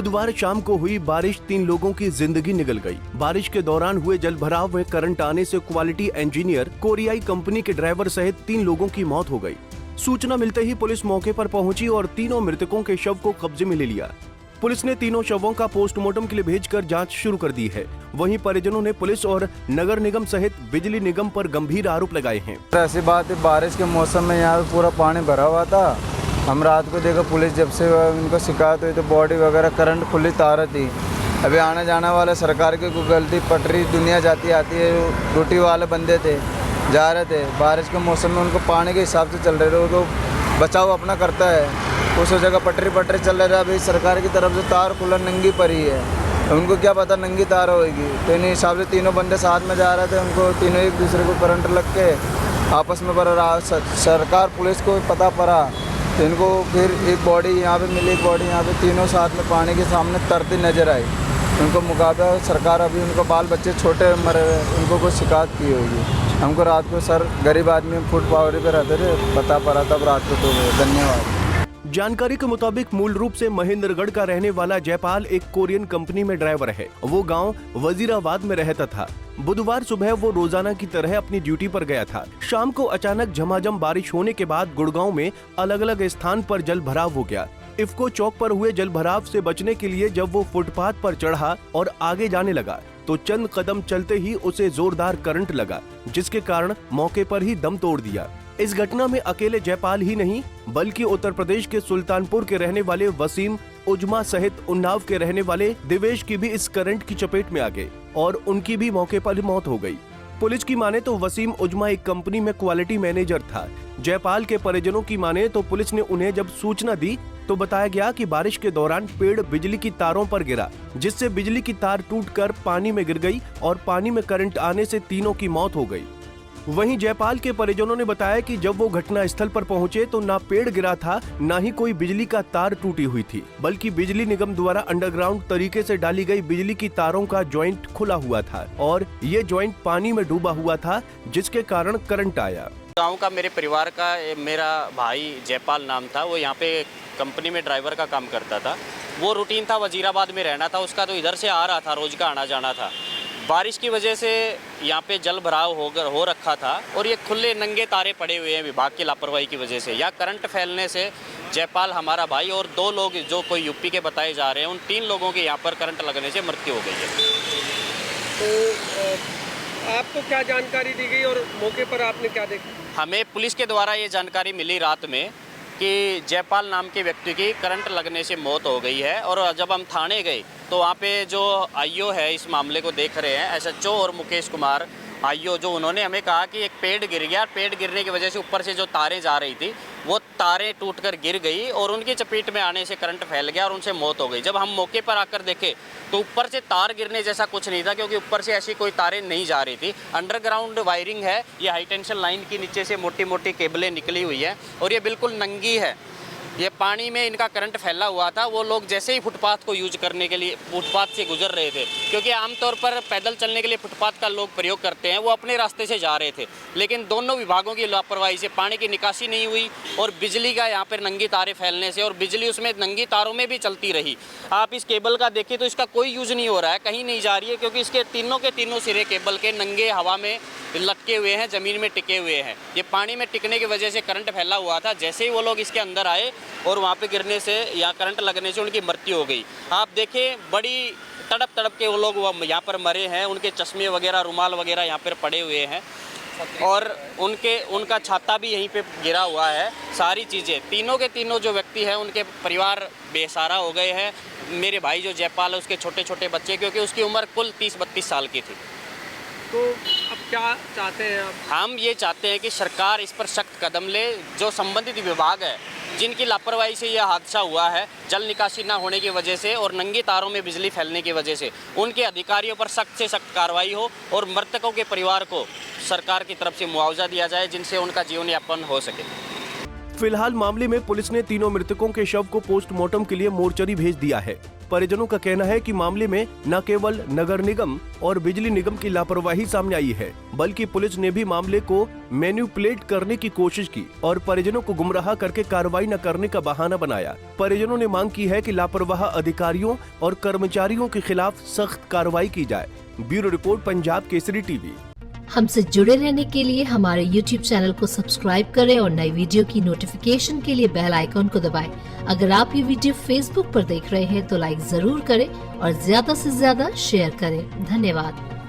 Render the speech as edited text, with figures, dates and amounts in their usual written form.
बुधवार शाम को हुई बारिश 3 लोगों की जिंदगी निगल गई। बारिश के दौरान हुए जलभराव में करंट आने से क्वालिटी इंजीनियर कोरियाई कंपनी के ड्राइवर सहित 3 लोगों की मौत हो गई। सूचना मिलते ही पुलिस मौके पर पहुंची और तीनों मृतकों के शव को कब्जे में ले लिया। पुलिस ने तीनों शवों का पोस्टमार्टम के लिए भेजकर जांच शुरू कर दी है। वहीं परिजनों ने पुलिस और नगर निगम सहित बिजली निगम पर गंभीर आरोप लगाए हैं। ऐसी बात है, बारिश के मौसम में यहाँ पे पूरा पानी भरा हुआ था। हम रात को देखा, पुलिस जब से उनको शिकायत हुई तो बॉडी वगैरह करंट खुली तार थी। अभी आने जाने वाले सरकार की कोई गलती, पटरी दुनिया जाती आती है, ड्यूटी वाले बंदे थे, जा रहे थे। बारिश के मौसम में उनको पानी के हिसाब से चल रहे थे, वो तो बचाव अपना करता है। उस जगह पटरी चल रहा है। अभी सरकार की तरफ से तार खुला नंगी पड़ी है, उनको क्या पता नंगी तार होगी। तो इन हिसाब से तीनों बंदे साथ में जा रहे थे, उनको तीनों एक दूसरे को करंट लग के आपस में भर रहा। सरकार पुलिस को पता पड़ा तो इनको फिर एक बॉडी यहाँ पे मिली, एक बॉडी यहाँ पे, तीनों साथ में पानी के सामने तरती नजर आई। उनको मुकाबला सरकार, अभी उनको बाल बच्चे छोटे मरे हुए, उनको कोई शिकायत की होगी। हमको रात को सर गरीब आदमी हम फुट पावरी पे रहते थे, पता पड़ा तब रात को। तो धन्यवाद। जानकारी के मुताबिक मूल रूप से महेंद्रगढ़ का रहने वाला जयपाल एक कोरियन कंपनी में ड्राइवर है। वो गांव वजीराबाद में रहता था। बुधवार सुबह वो रोजाना की तरह अपनी ड्यूटी पर गया था। शाम को अचानक झमाझम बारिश होने के बाद गुड़गांव में अलग अलग स्थान पर जल भराव हो गया। इफ्को चौक पर हुए जल भराव से बचने के लिए जब वो फुटपाथ पर चढ़ा और आगे जाने लगा तो चंद कदम चलते ही उसे जोरदार करंट लगा, जिसके कारण मौके पर ही दम तोड़ दिया। इस घटना में अकेले जयपाल ही नहीं बल्कि उत्तर प्रदेश के सुल्तानपुर के रहने वाले वसीम उजमा सहित उन्नाव के रहने वाले दिवेश की भी इस करंट की चपेट में आ गए और उनकी भी मौके पर मौत हो गई। पुलिस की माने तो वसीम उजमा एक कंपनी में क्वालिटी मैनेजर था। जयपाल के परिजनों की माने तो पुलिस ने उन्हें जब सूचना दी तो बताया गया कि बारिश के दौरान पेड़ बिजली की तारों पर गिरा, जिससे बिजली की तार टूटकर पानी में गिर गई और पानी में करंट आने से तीनों की मौत हो गई। वहीं जयपाल के परिजनों ने बताया कि जब वो घटना स्थल पर पहुंचे तो ना पेड़ गिरा था, ना ही कोई बिजली का तार टूटी हुई थी, बल्कि बिजली निगम द्वारा अंडरग्राउंड तरीके से डाली गई बिजली की तारों का जॉइंट खुला हुआ था और ये जॉइंट पानी में डूबा हुआ था, जिसके कारण करंट आया। गाँव का मेरे परिवार का मेरा भाई जयपाल नाम था। वो यहाँ पे कंपनी में ड्राइवर का काम करता था। वो रूटीन था, वजीराबाद में रहना था उसका, तो इधर से आ रहा था, रोज का आना जाना था। बारिश की वजह से यहाँ पे जल भराव हो रखा था और ये खुले नंगे तारे पड़े हुए हैं विभाग की लापरवाही की वजह से। या करंट फैलने से जयपाल हमारा भाई और 2 लोग जो कोई यूपी के बताए जा रहे हैं, उन 3 लोगों के यहाँ पर करंट लगने से मृत्यु हो गई है। तो आपको क्या जानकारी दी गई और मौके पर आपने क्या देखा? हमें पुलिस के द्वारा ये जानकारी मिली रात में कि जयपाल नाम के व्यक्ति की करंट लगने से मौत हो गई है। और जब हम थाने गए तो वहाँ पे जो आईओ है इस मामले को देख रहे हैं, एसएचओ और मुकेश कुमार आईओ, जो उन्होंने हमें कहा कि एक पेड़ गिर गया। पेड़ गिरने की वजह से ऊपर से जो तारें जा रही थी वो तारें टूटकर गिर गई और उनकी चपेट में आने से करंट फैल गया और उनसे मौत हो गई। जब हम मौके पर आकर देखे तो ऊपर से तार गिरने जैसा कुछ नहीं था, क्योंकि ऊपर से ऐसी कोई तारें नहीं जा रही थी। अंडरग्राउंड वायरिंग है, ये हाई टेंशन लाइन की नीचे से मोटी मोटी केबलें निकली हुई है और ये बिल्कुल नंगी है। ये पानी में इनका करंट फैला हुआ था। वो लोग जैसे ही फुटपाथ को यूज करने के लिए फुटपाथ से गुजर रहे थे, क्योंकि आमतौर पर पैदल चलने के लिए फुटपाथ का लोग प्रयोग करते हैं, वो अपने रास्ते से जा रहे थे। लेकिन दोनों विभागों की लापरवाही से पानी की निकासी नहीं हुई और बिजली का यहाँ पर नंगी तारें फैलने से और बिजली उसमें नंगी तारों में भी चलती रही। आप इस केबल का देखिए तो इसका कोई यूज नहीं हो रहा है, कहीं नहीं जा रही है, क्योंकि इसके तीनों के तीनों सिरे केबल के नंगे हवा में लटके हुए हैं, ज़मीन में टिके हुए हैं। ये पानी में टिकने की वजह से करंट फैला हुआ था। जैसे ही वो लोग इसके अंदर आए और वहाँ पे गिरने से या करंट लगने से उनकी मृत्यु हो गई। आप देखें, बड़ी तड़प के वो लोग यहाँ पर मरे हैं। उनके चश्मे वगैरह, रुमाल वगैरह यहाँ पर पड़े हुए हैं और उनका छाता भी यहीं पे गिरा हुआ है। सारी चीज़ें, तीनों के तीनों जो व्यक्ति हैं उनके परिवार बेसहारा हो गए हैं। मेरे भाई जो जयपाल है उसके छोटे छोटे बच्चे, क्योंकि उसकी उम्र कुल 30-32 साल की थी। तो अब क्या चाहते हैं आप? हम ये चाहते हैं कि सरकार इस पर सख्त कदम ले। जो संबंधित विभाग है जिनकी लापरवाही से यह हादसा हुआ है, जल निकासी ना होने की वजह से और नंगी तारों में बिजली फैलने की वजह से, उनके अधिकारियों पर सख्त से सख्त कार्रवाई हो और मृतकों के परिवार को सरकार की तरफ से मुआवजा दिया जाए, जिनसे उनका जीवन यापन हो सके। फिलहाल मामले में पुलिस ने तीनों मृतकों के शव को पोस्टमार्टम के लिए मोर्चरी भेज दिया है। परिजनों का कहना है कि मामले में न केवल नगर निगम और बिजली निगम की लापरवाही सामने आई है, बल्कि पुलिस ने भी मामले को मैनिपुलेट करने की कोशिश की और परिजनों को गुमराह करके कार्रवाई न करने का बहाना बनाया। परिजनों ने मांग की है कि लापरवाह अधिकारियों और कर्मचारियों के खिलाफ सख्त कार्रवाई की जाए। Bureau report, Punjab Kesari TV. हमसे जुड़े रहने के लिए हमारे YouTube चैनल को सब्सक्राइब करें और नई वीडियो की नोटिफिकेशन के लिए बेल आइकॉन को दबाएं। अगर आप ये वीडियो Facebook पर देख रहे हैं तो लाइक जरूर करें और ज्यादा से ज्यादा शेयर करें। धन्यवाद।